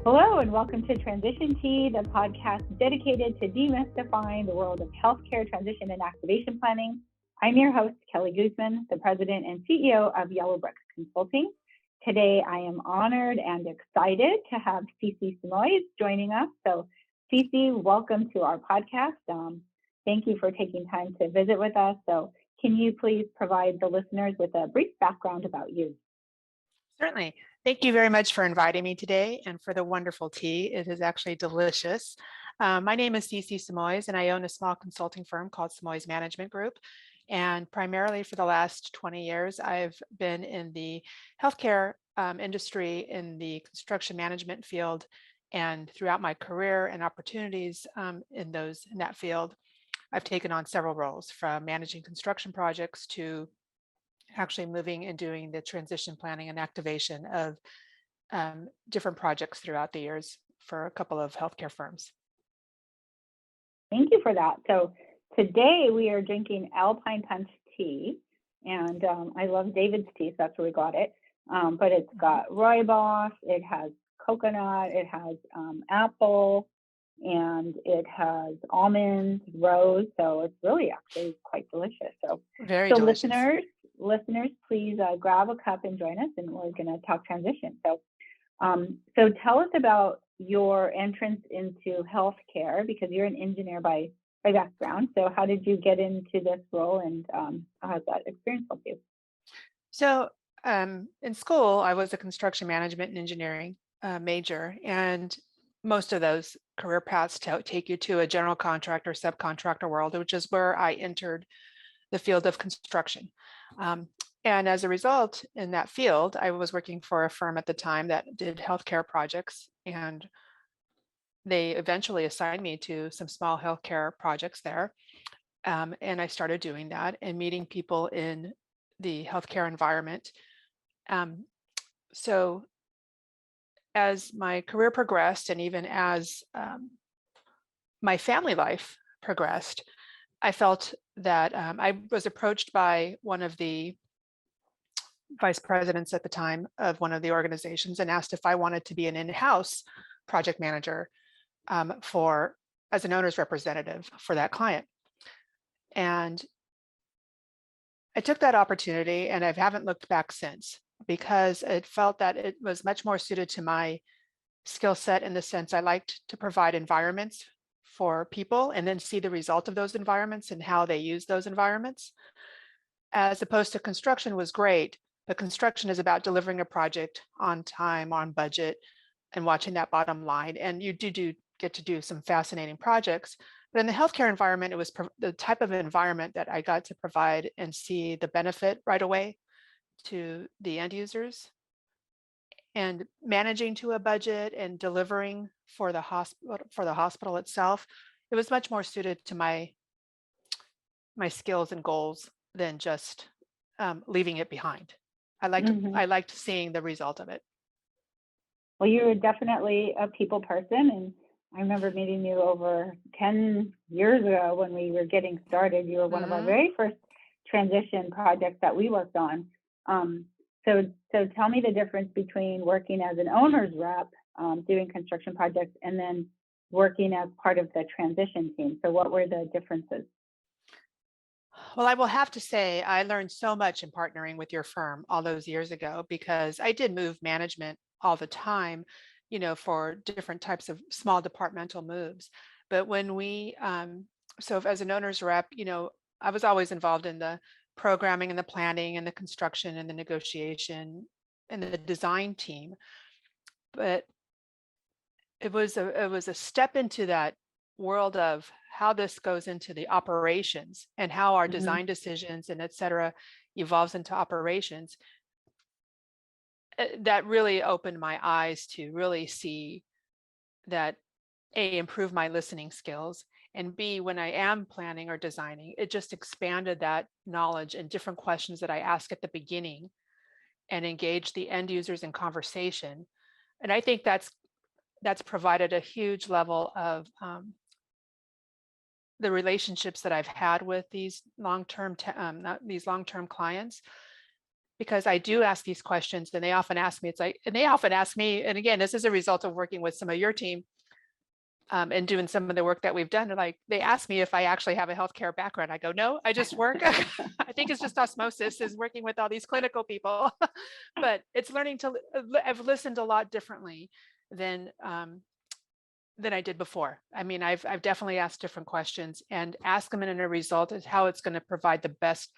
Hello, and welcome to Transition Tea, the podcast dedicated to demystifying the world of healthcare transition and activation planning. I'm your host, Kelly Guzman, the president and CEO of Yellow Brick Consulting. Today, I am honored and excited to have Sicy Simoes joining us. So, Sicy, welcome to our podcast. Thank you for taking time to visit with us. So, can you please provide the listeners with a brief background about you? Certainly. Thank you very much for inviting me today and for the wonderful tea. It is actually delicious. My name is Sicy Simoes, and I own a small consulting firm called Simoes Management Group. And primarily for the last 20 years, I've been in the healthcare industry in the construction management field. And throughout my career and opportunities in that field, I've taken on several roles, from managing construction projects to actually moving and doing the transition planning and activation of different projects throughout the years for a couple of healthcare firms. Thank you for that. So today we are drinking Alpine Punch tea, and I love David's tea, so that's where we got it. But it's got rooibos, it has coconut, it has apple, and it has almonds, rose. So it's really actually quite delicious. So very delicious. Listeners, please grab a cup and join us, and we're going to talk transition. So tell us about your entrance into healthcare, because you're an engineer by background. So how did you get into this role, and how has that experience helped you? So in school, I was a construction management and engineering major, and most of those career paths take you to a general contractor, subcontractor world, which is where I entered the field of construction. And as a result, in that field, I was working for a firm at the time that did healthcare projects, and they eventually assigned me to some small healthcare projects there. And I started doing that and meeting people in the healthcare environment. So as my career progressed, and even as my family life progressed, I felt that I was approached by one of the vice presidents at the time of one of the organizations and asked if I wanted to be an in-house project manager as an owner's representative for that client. And I took that opportunity, and I haven't looked back since, because it felt that it was much more suited to my skill set, in the sense I liked to provide environments for people and then see the result of those environments and how they use those environments. As opposed to construction was great, but construction is about delivering a project on time, on budget, and watching that bottom line. And you do get to do some fascinating projects. But in the healthcare environment, it was the type of environment that I got to provide and see the benefit right away to the end users. And managing to a budget and delivering for the hospital itself, it was much more suited to my skills and goals than just leaving it behind. I liked seeing the result of it. Well, you were definitely a people person, and I remember meeting you over 10 years ago when we were getting started. You were one of our very first transition projects that we worked on. So tell me the difference between working as an owner's rep, doing construction projects, and then working as part of the transition team. So what were the differences? Well, I will have to say I learned so much in partnering with your firm all those years ago, because I did move management all the time, for different types of small departmental moves. But when so as an owner's rep, I was always involved in the programming and the planning and the construction and the negotiation and the design team. But it was a step into that world of how this goes into the operations and how our design decisions and et cetera evolves into operations. That really opened my eyes to really see that A, improve my listening skills, and B, when I am planning or designing, it just expanded that knowledge and different questions that I ask at the beginning and engage the end users in conversation. And I think that's provided a huge level of the relationships that I've had with these long-term clients. because I do ask these questions, and they often ask me, and again, this is a result of working with some of your team, and doing some of the work that we've done. Like, they ask me if I actually have a healthcare background. I go, no, I just work. I think it's just osmosis, is working with all these clinical people, but it's learning to, I've listened a lot differently than I did before. I mean, I've definitely asked different questions, and ask them in a result is how it's going to provide the best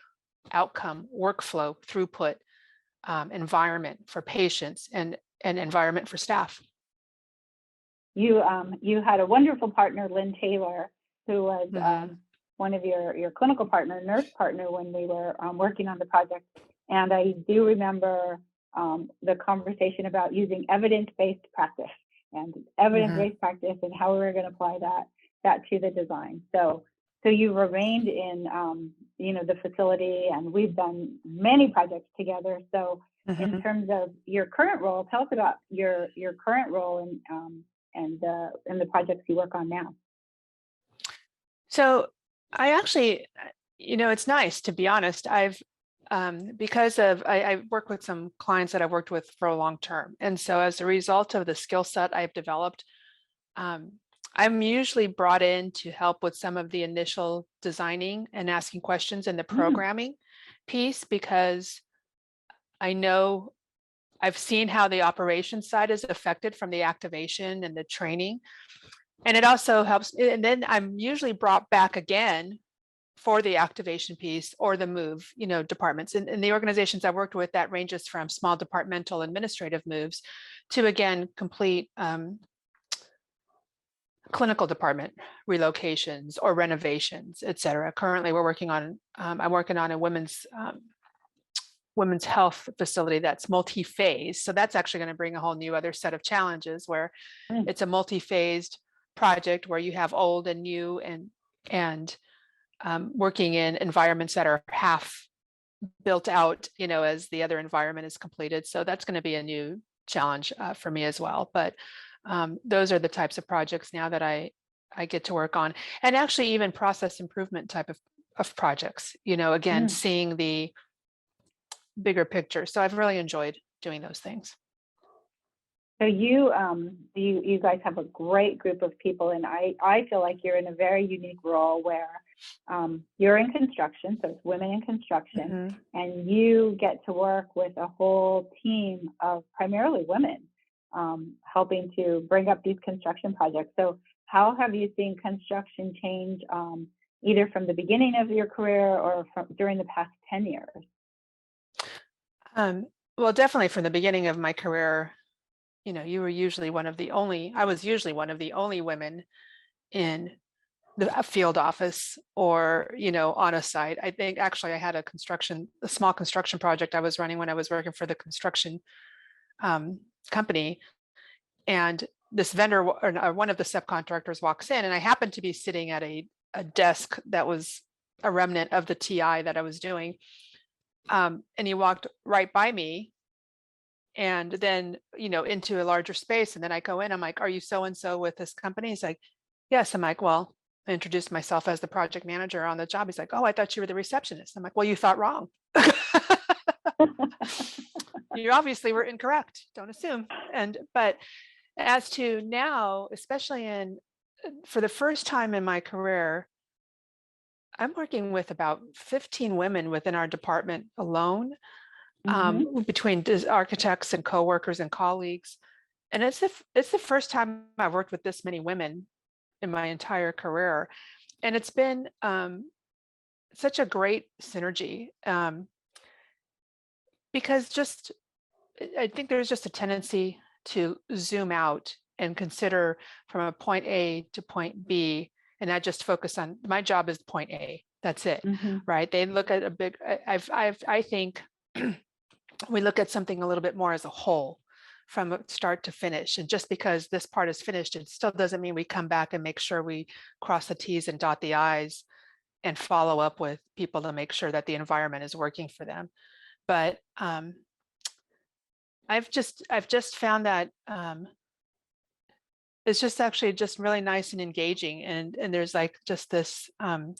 outcome, workflow, throughput, environment for patients, and environment for staff. You had a wonderful partner, Lynn Taylor, who was one of your clinical partner, nurse partner, when we were working on the project. And I do remember the conversation about using evidence-based practice and evidence-based practice, and how we were going to apply that to the design. So you remained in the facility, and we've done many projects together. So in terms of your current role, tell us about your current role and the projects you work on now. So I actually, it's nice, to be honest. I've because of I work with some clients that I've worked with for a long term, and so as a result of the skill set I've developed, I'm usually brought in to help with some of the initial designing and asking questions in the programming piece, because I know I've seen how the operations side is affected from the activation and the training. And it also helps. And then I'm usually brought back again for the activation piece or the move, departments. And the organizations I've worked with, that ranges from small departmental administrative moves to, again, complete clinical department relocations or renovations, et cetera. Currently, we're working on, I'm working on a women's health facility that's multi-phase. So that's actually going to bring a whole new other set of challenges, where it's a multi-phased project where you have old and new, and working in environments that are half built out, as the other environment is completed. So that's going to be a new challenge for me as well. But those are the types of projects now that I get to work on, and actually even process improvement type of projects, again, seeing the bigger picture. So I've really enjoyed doing those things. So you guys have a great group of people, and I feel like you're in a very unique role where you're in construction, so it's women in construction, and you get to work with a whole team of primarily women, helping to bring up these construction projects. So how have you seen construction change, either from the beginning of your career or during the past 10 years? Well, definitely from the beginning of my career, you were usually I was usually one of the only women in the field office or, on a site. I think actually I had a small construction project I was running when I was working for the construction company. And this vendor, or one of the subcontractors, walks in, and I happened to be sitting at a desk that was a remnant of the TI that I was doing. And he walked right by me, and then, into a larger space. And then I go in, I'm like, "Are you so-and-so with this company?" He's like, "Yes." I'm like, "Well," I introduced myself as the project manager on the job. He's like, "Oh, I thought you were the receptionist." I'm like, "Well, you thought wrong." You obviously were incorrect. Don't assume. But as to now, especially for the first time in my career, I'm working with about 15 women within our department alone, between architects and coworkers and colleagues. And it's the first time I've worked with this many women in my entire career. And it's been such a great synergy, because I think there's just a tendency to zoom out and consider from a point A to point B, and not just focus on, my job is point A. That's it, right? They look at a big, I think we look at something a little bit more as a whole from start to finish. And just because this part is finished, it still doesn't mean we come back and make sure we cross the T's and dot the I's and follow up with people to make sure that the environment is working for them. But I've just found that it's just actually just really nice and engaging, and there's like just this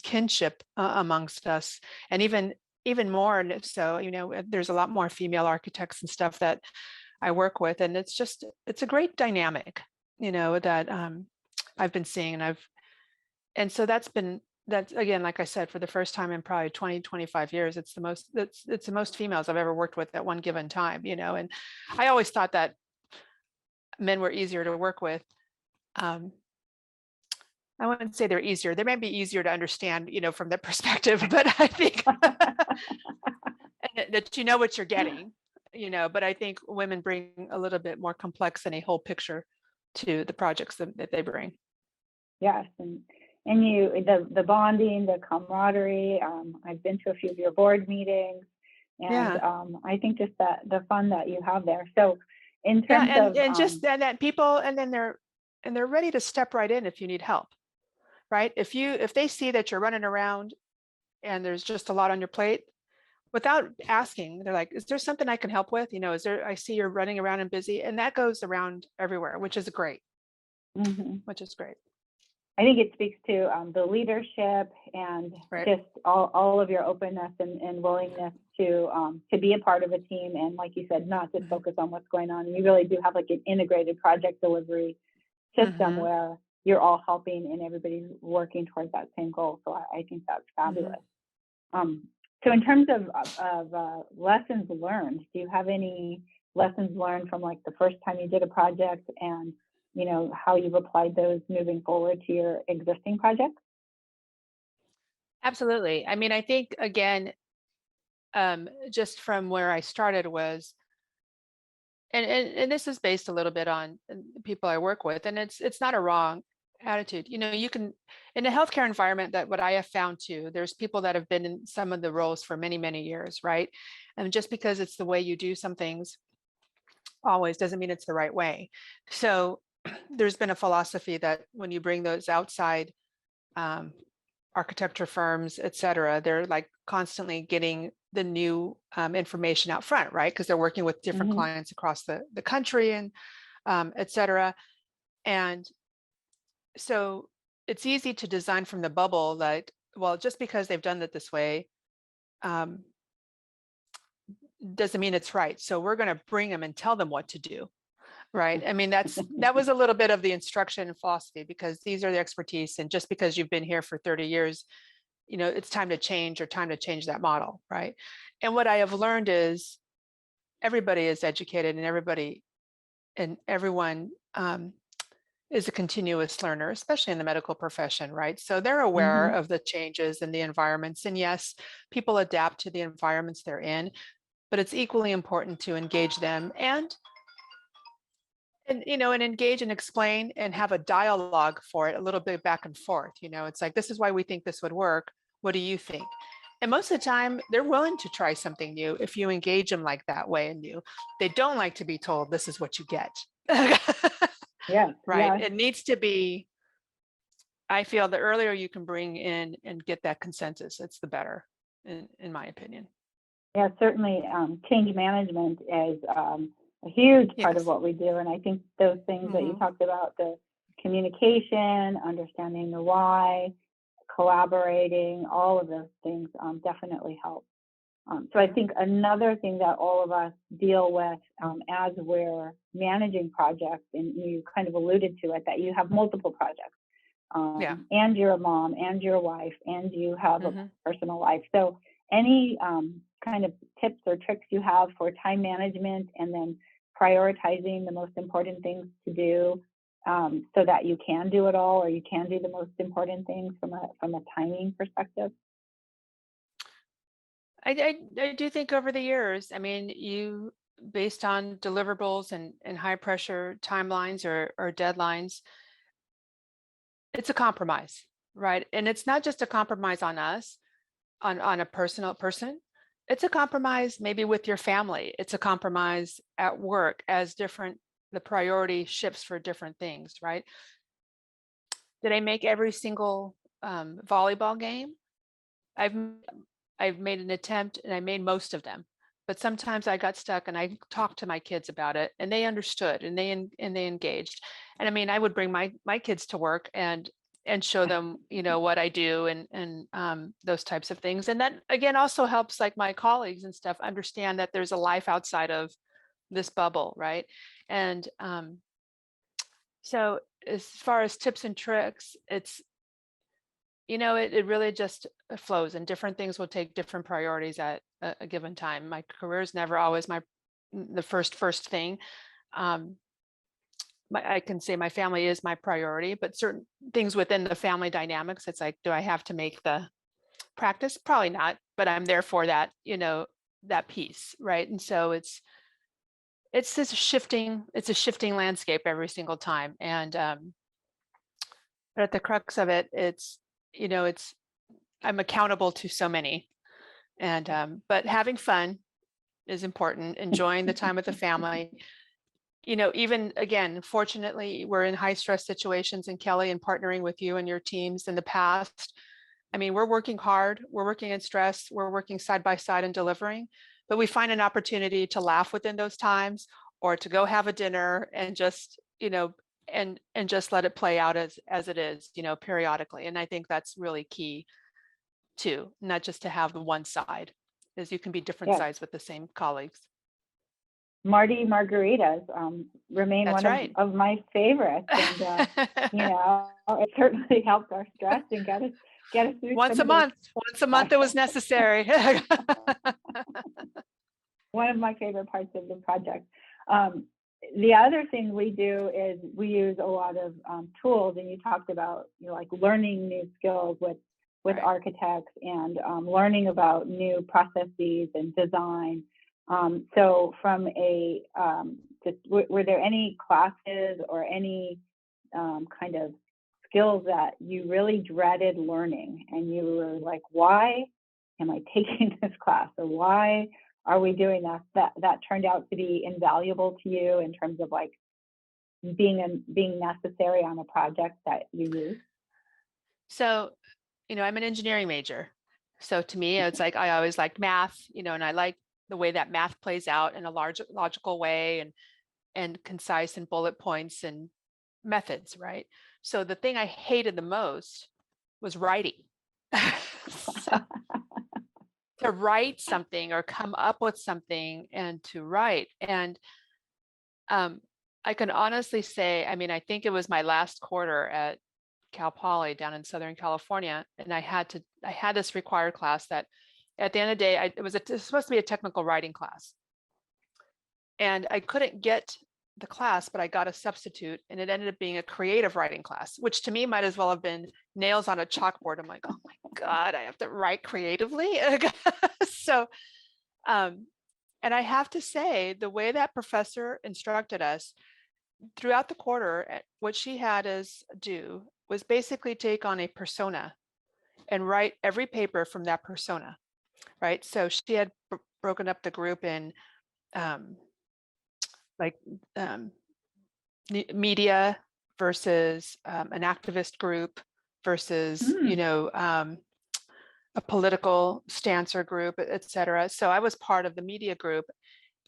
kinship amongst us. And even even more so, there's a lot more female architects and stuff that I work with, and it's a great dynamic, that I've been seeing, and so that's again, like I said, for the first time in probably 20, 25 years, it's the most females I've ever worked with at one given time, and I always thought that men were easier to work with. I wouldn't say they're easier. They may be easier to understand, from the perspective, but I think that you know what you're getting, but I think women bring a little bit more complex and a whole picture to the projects that they bring. Yes, and the bonding, the camaraderie. I've been to a few of your board meetings, and I think just that the fun that you have there. So, in terms of just that people, and then they're ready to step right in if you need help, right? If they see that you're running around and there's just a lot on your plate, without asking, they're like, "Is there something I can help with? I see you're running around and busy," and that goes around everywhere, which is great. Which is great. I think it speaks to the leadership and just all of your openness and willingness to be a part of a team. And like you said, not just focus on what's going on. You really do have like an integrated project delivery system where you're all helping and everybody's working towards that same goal. So I think that's fabulous. So in terms of lessons learned, do you have any lessons learned from like the first time you did a project, and how you've applied those moving forward to your existing projects? Absolutely. I mean, I think, again, just from where I started was, and this is based a little bit on the people I work with, and it's not a wrong attitude. You can, in a healthcare environment, that what I have found too, there's people that have been in some of the roles for many, many years, right? And just because it's the way you do some things always doesn't mean it's the right way. So there's been a philosophy that when you bring those outside architecture firms, et cetera, they're like constantly getting the new information out front, right? Because they're working with different clients across the country and et cetera. And so it's easy to design from the bubble that, well, just because they've done it this way doesn't mean it's right. So we're going to bring them and tell them what to do. Right. I mean, that was a little bit of the instruction and philosophy, because these are the expertise. And just because you've been here for 30 years, it's time to change that model. Right. And what I have learned is everybody is educated, and everyone is a continuous learner, especially in the medical profession. Right. So they're aware of the changes in the environments. And yes, people adapt to the environments they're in, but it's equally important to engage them and engage and explain and have a dialogue for it, a little bit back and forth. It's like, this is why we think this would work. What do you think? And most of the time they're willing to try something new if you engage them like that way. And they don't like to be told this is what you get. Yeah. Right. It needs to be, I feel the earlier you can bring in and get that consensus, it's the better, in my opinion. Yeah, certainly. Change management is a huge part of what we do. And I think those things that you talked about, the communication, understanding the why, collaborating, all of those things definitely help. So I think another thing that all of us deal with as we're managing projects, and you kind of alluded to it, that you have multiple projects, and you're a mom and you're a wife and you have a personal life. So any kind of tips or tricks you have for time management and then prioritizing the most important things to do so that you can do it all, or you can do the most important things from a timing perspective? I do think over the years, I mean, based on deliverables and high pressure timelines or deadlines, it's a compromise, right? And it's not just a compromise on us, on a personal person. It's a compromise maybe with your family. It's a compromise at work as the priority shifts for different things, right? Did I make every single volleyball game? I've made an attempt, and I made most of them, but sometimes I got stuck, and I talked to my kids about it, and they understood, and they engaged. And I mean, I would bring my kids to work, and and show them, what I do and those types of things. And that again also helps like my colleagues and stuff understand that there's a life outside of this bubble, right? And so as far as tips and tricks, it's, it really just flows, and different things will take different priorities at a given time. My career is never always the first thing. I can say my family is my priority, but certain things within the family dynamics, it's like, do I have to make the practice? Probably not, but I'm there for that, that piece, right? And so it's this shifting, it's a shifting landscape every single time. And but at the crux of it, it's, I'm accountable to so many. And but having fun is important, enjoying the time with the family. Even again, fortunately, we're in high stress situations, and Kelly, and partnering with you and your teams in the past. I mean, we're working hard, we're working in stress, we're working side by side and delivering, but we find an opportunity to laugh within those times, or to go have a dinner and just, and just let it play out as it is, periodically. And I think that's really key too, not just to have the one side, is you can be different Yeah. sides with the same colleagues. Marty margaritas remain That's one right. of my favorites, and it certainly helped our stress and get us through once a month. It was necessary. One of my favorite parts of the project. The other thing we do is we use a lot of tools, and you talked about like learning new skills with Right. architects, and learning about new processes and design. So from a were there any classes or any kind of skills that you really dreaded learning, and you were like, why am I taking this class, or why are we doing that turned out to be invaluable to you in terms of like being necessary on a project that you use? So, I'm an engineering major. So to me, it's like, I always liked math, and I like the way that math plays out in a large logical way, and concise, and bullet points and methods, right? So the thing I hated the most was writing. So, to write something or come up with something and to write. And I can honestly say, I mean, I think it was my last quarter at Cal Poly down in Southern California, and I had this required class that at the end of the day, it was supposed to be a technical writing class. And I couldn't get the class, but I got a substitute, and it ended up being a creative writing class, which to me might as well have been nails on a chalkboard. I'm like, oh my God, I have to write creatively. So, and I have to say, the way that professor instructed us throughout the quarter, what she had us do was basically take on a persona and write every paper from that persona, right? So she had broken up the group in like media versus an activist group versus, a political stancer group, et cetera. So I was part of the media group,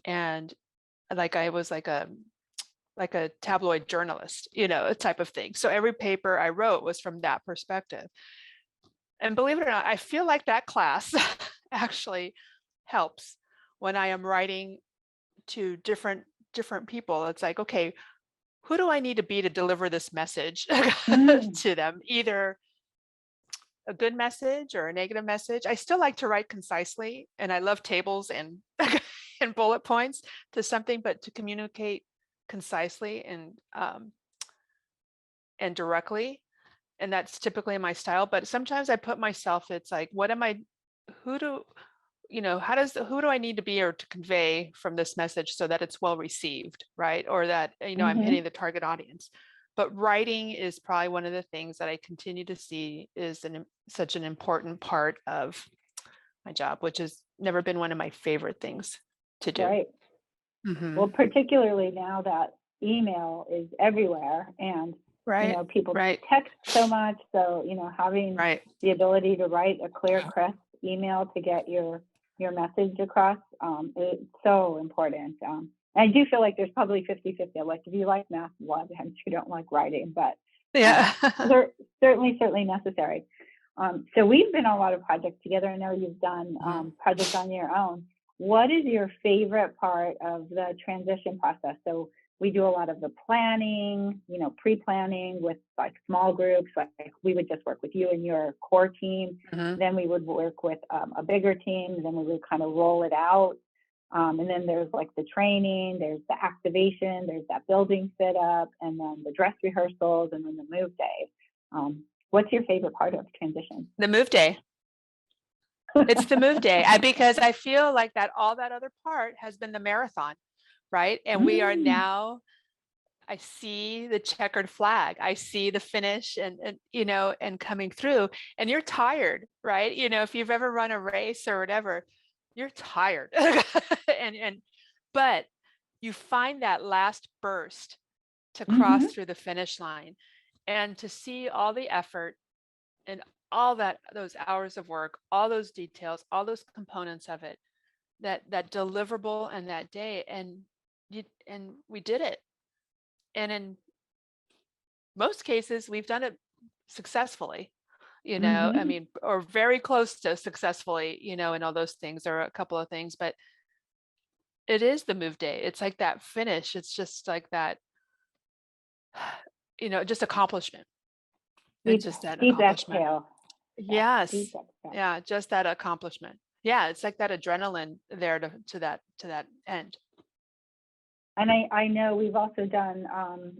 and like I was like a tabloid journalist, type of thing. So every paper I wrote was from that perspective. And believe it or not, I feel like that class actually helps when I am writing to different people. It's like, okay, who do I need to be to deliver this message to them? Either a good message or a negative message. I still like to write concisely, and I love tables and and bullet points to something, but to communicate concisely and directly, and that's typically my style. But sometimes I put myself, it's like, what am I, who do who do I need to be or to convey from this message so that it's well received, right? Or that I'm hitting the target audience. But writing is probably one of the things that I continue to see is such an important part of my job, which has never been one of my favorite things to do. Right. Well, particularly now that email is everywhere, and people text so much. So having the ability to write a clear, crisp email to get your message across is so important. I do feel like there's probably 50-50. Like if you like math, a lot of times you don't like writing, but Yeah. Certainly necessary. So we've been on a lot of projects together. I know you've done projects on your own. What is your favorite part of the transition process? So we do a lot of the planning, pre-planning with like small groups. Like we would just work with you and your core team. Then we would work with a bigger team. Then we would kind of roll it out. And then there's like the training, there's the activation, there's that building fit up, and then the dress rehearsals, and then the move day. What's your favorite part of transition? The move day. It's the move day because I feel like that all that other part has been the marathon, right? And we are now, I see the checkered flag. I see the finish and coming through, and you're tired, right? If you've ever run a race or whatever, you're tired. But you find that last burst to cross through the finish line, and to see all the effort and all those hours of work, all those details, all those components of it, that deliverable and that day, and we did it. And in most cases, we've done it successfully, I mean, or very close to successfully, and all those things. There are a couple of things, but it is the move day. It's like that finish. It's just like that, just accomplishment. It's just that accomplishment. Exhale. Yes. Yeah. Just that accomplishment. Yeah. It's like that adrenaline there to that end. And I know we've also done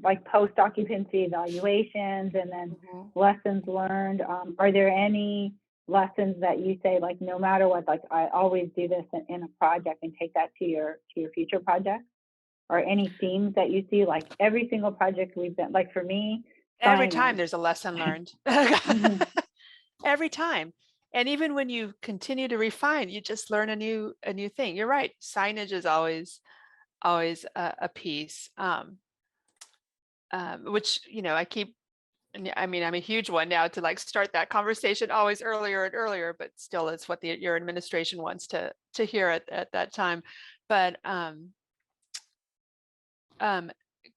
like post-occupancy evaluations and then lessons learned. Are there any lessons that you say, like, no matter what, like I always do this in a project and take that to your future project? Or any themes that you see, like every single project we've been, like for me, every time there's a lesson learned. Every time. And even when you continue to refine, you just learn a new thing. You're right. Signage is always a piece, which, I'm a huge one now to like start that conversation always earlier and earlier, but still it's what your administration wants to hear at that time. But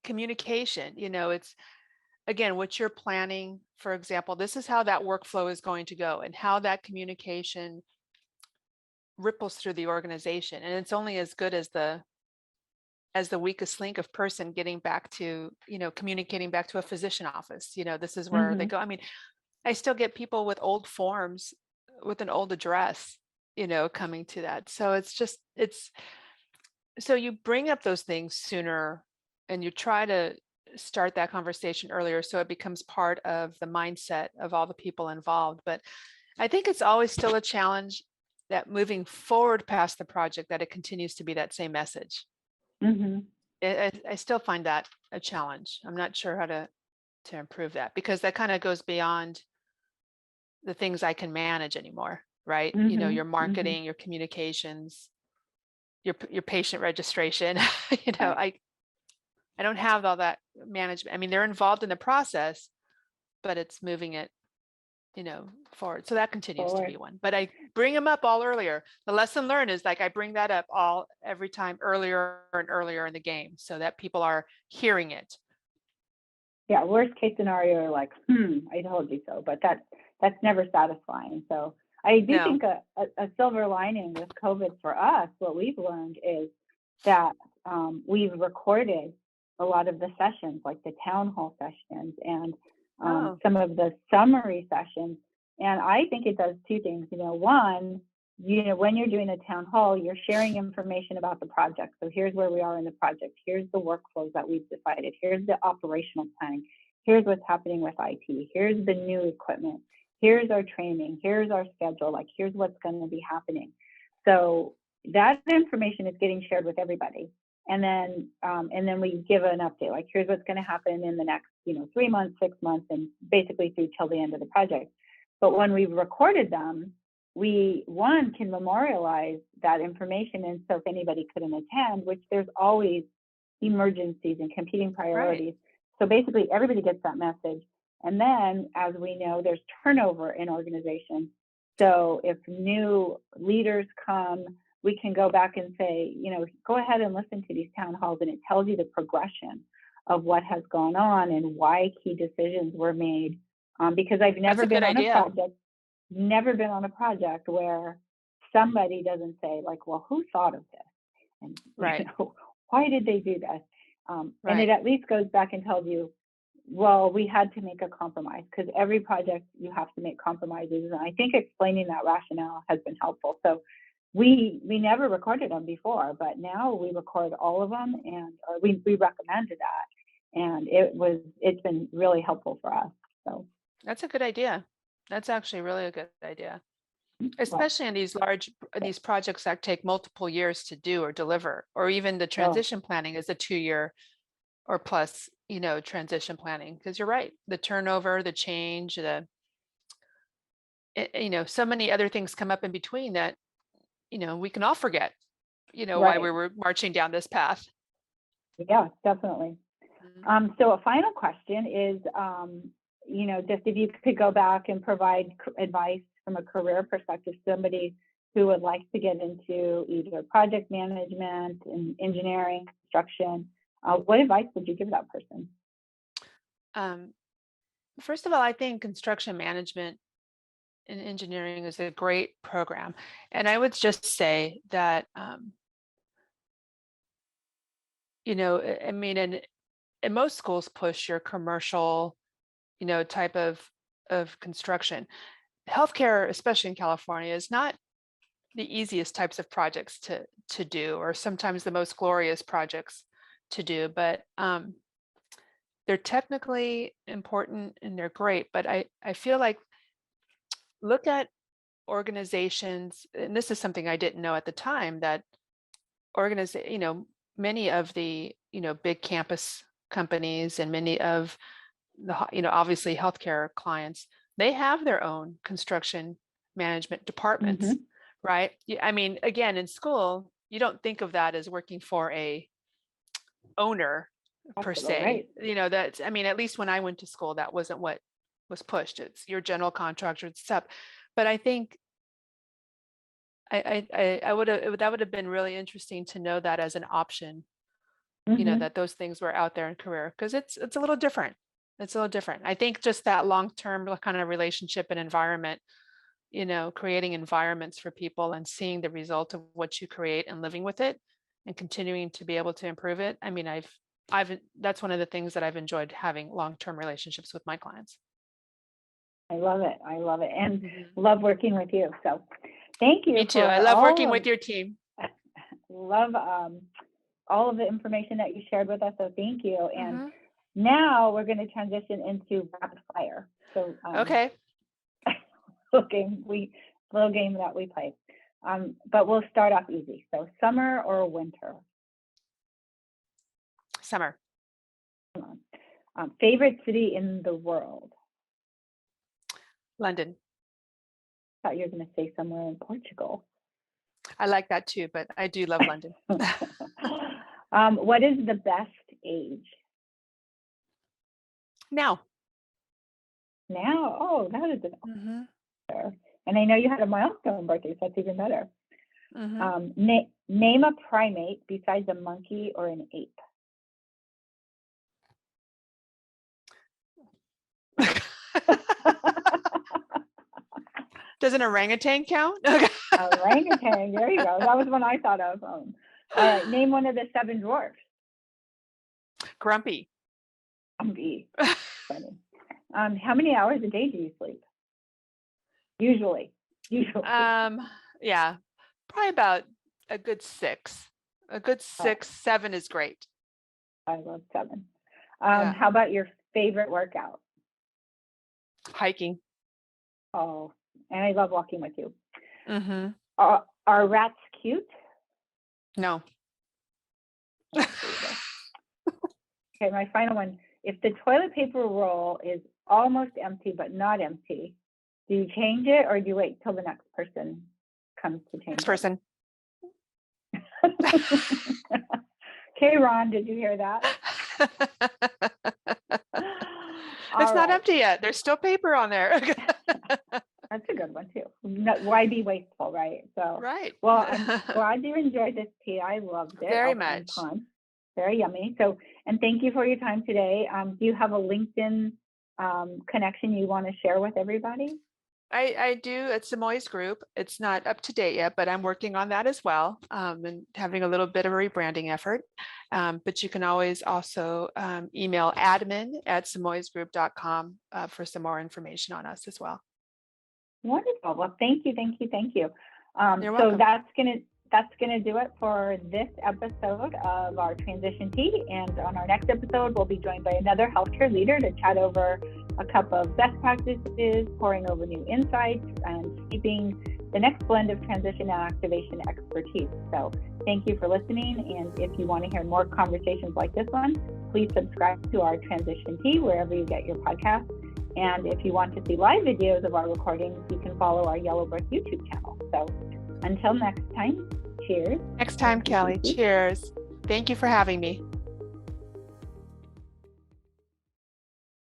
communication, it's, again, what you're planning, for example, this is how that workflow is going to go and how that communication ripples through the organization. And it's only as good as the weakest link of person getting back to, communicating back to a physician office. This is where they go. I mean, I still get people with old forms with an old address, coming to that. So so you bring up those things sooner and you try to start that conversation earlier so it becomes part of the mindset of all the people involved. But I think it's always still a challenge that moving forward past the project, that it continues to be that same message. I still find that a challenge. I'm not sure how to improve that, because that kind of goes beyond the things I can manage anymore, right? Your marketing, your communications, your patient registration. I don't have all that management. I mean, they're involved in the process, but it's moving it, forward. So that continues to be one. But I bring them up all earlier. The lesson learned is like I bring that up every time earlier and earlier in the game, so that people are hearing it. Yeah, worst case scenario, like, I told you so, but that's never satisfying. So I do think a silver lining with COVID for us, what we've learned is that we've recorded a lot of the sessions, like the town hall sessions and some of the summary sessions. And I think it does two things. One, when you're doing a town hall, you're sharing information about the project. So here's where we are in the project. Here's the workflows that we've decided. Here's the operational planning. Here's what's happening with IT. Here's the new equipment. Here's our training. Here's our schedule. Like, here's what's going to be happening. So that information is getting shared with everybody. And then we give an update, like, here's what's going to happen in the next, 3 months, 6 months, and basically through till the end of the project. But when we've recorded them, we can memorialize that information. And so if anybody couldn't attend, which there's always emergencies and competing priorities. Right. So basically everybody gets that message. And then, as we know, there's turnover in organizations. So if new leaders come, we can go back and say, go ahead and listen to these town halls, and it tells you the progression of what has gone on and why key decisions were made. Because I've That's never a good been on a idea. project where somebody doesn't say like, well, who thought of this? And Right. why did they do this? And Right. it at least goes back and tells you, well, we had to make a compromise, because every project you have to make compromises. And I think explaining that rationale has been helpful. So we never recorded them before, but now we record all of them, and we recommended that, and it's been really helpful for us. So That's a good idea. That's actually really a good idea, well, especially in these projects that take multiple years to do or deliver, or even the so transition planning is a 2-year or plus, transition planning. Because you're right, the turnover, the change, so many other things come up in between that, we can all forget, why we right, were marching down this path. yeah, definitely. Mhm. So a final question is, just if you could go back and provide advice from a career perspective, somebody who would like to get into either project management and engineering, construction, what advice would you give that person? Um, First of all, I think construction management and engineering is a great program. And I would just say that, I mean, and most schools push your commercial, type of construction. Healthcare, especially in California, is not the easiest types of projects to do, or sometimes the most glorious projects to do. But they're technically important and they're great. But I feel like, look at organizations, and this is something I didn't know at the time, that many of the, big campus companies and many of the, obviously healthcare clients, they have their own construction management departments, Mm-hmm. right? I mean, again, in school, you don't think of that as working for a owner per Absolutely se. right. That's, I mean, at least when I went to school, that wasn't what was pushed. It's your general contractor and stuff. But I think I would have that would have been really interesting to know that as an option, Mm-hmm. that those things were out there in career, because it's a little different. It's a little different. I think just that long-term kind of relationship and environment, creating environments for people and seeing the result of what you create and living with it and continuing to be able to improve it. I mean, I've that's one of the things that I've enjoyed, having long-term relationships with my clients. I love it. I love it, and Mhm. love working with you. So thank you Me too. I for love working with your team. love all of the information that you shared with us. So thank you. And Hmm. now we're going to transition into rapid fire. So Okay. little game that we play. But we'll start off easy. So summer or winter? Summer. Favorite city in the world? London. Thought you were going to say somewhere in Portugal. I like that too, but I do love London. What is the best age? Now. Now, oh, that is an Hmm. answer. And I know you had a milestone birthday, so that's even better. Hmm. Name a primate besides a monkey or an ape. Does an orangutan count? Orangutan, there you go. That was one I thought of. All right, name one of the seven dwarfs. Grumpy. Funny. How many hours a day do you sleep? Usually. Yeah, probably about a good 6. A good Oh, 6, 7 is great. I love seven. Yeah. How about your favorite workout? Hiking. Oh, and I love walking with you. Hmm. Are rats cute? No. Oh, okay, my final one. If the toilet paper roll is almost empty but not empty, do you change it or do you wait till the next person comes to change Next person. it? Okay, Ron, did you hear that? It's All not right, empty yet. There's still paper on there. that's a good one too. Why be wasteful, right? So, Right. well, I'm glad you enjoyed this tea. I loved it. Very Alpine much. Punch. Very yummy. So, and thank you for your time today. Do you have a LinkedIn connection you want to share with everybody? I do at Simoes Group. It's not up to date yet, but I'm working on that as well, and having a little bit of a rebranding effort. But you can always also email admin@simoesgroup.com for some more information on us as well. Wonderful. Well, thank you. You're So welcome. that's gonna do it for this episode of our transition tea. And on our next episode, we'll be joined by another healthcare leader to chat over a cup of best practices, pouring over new insights, and steeping the next blend of transition and activation expertise. So thank you for listening. And if you want to hear more conversations like this one, please subscribe to our transition tea wherever you get your podcasts. And if you want to see live videos of our recordings, you can follow our Yellowbrick YouTube channel. So until next time, cheers. Next time, Kelly. Cheers. Thank you for having me.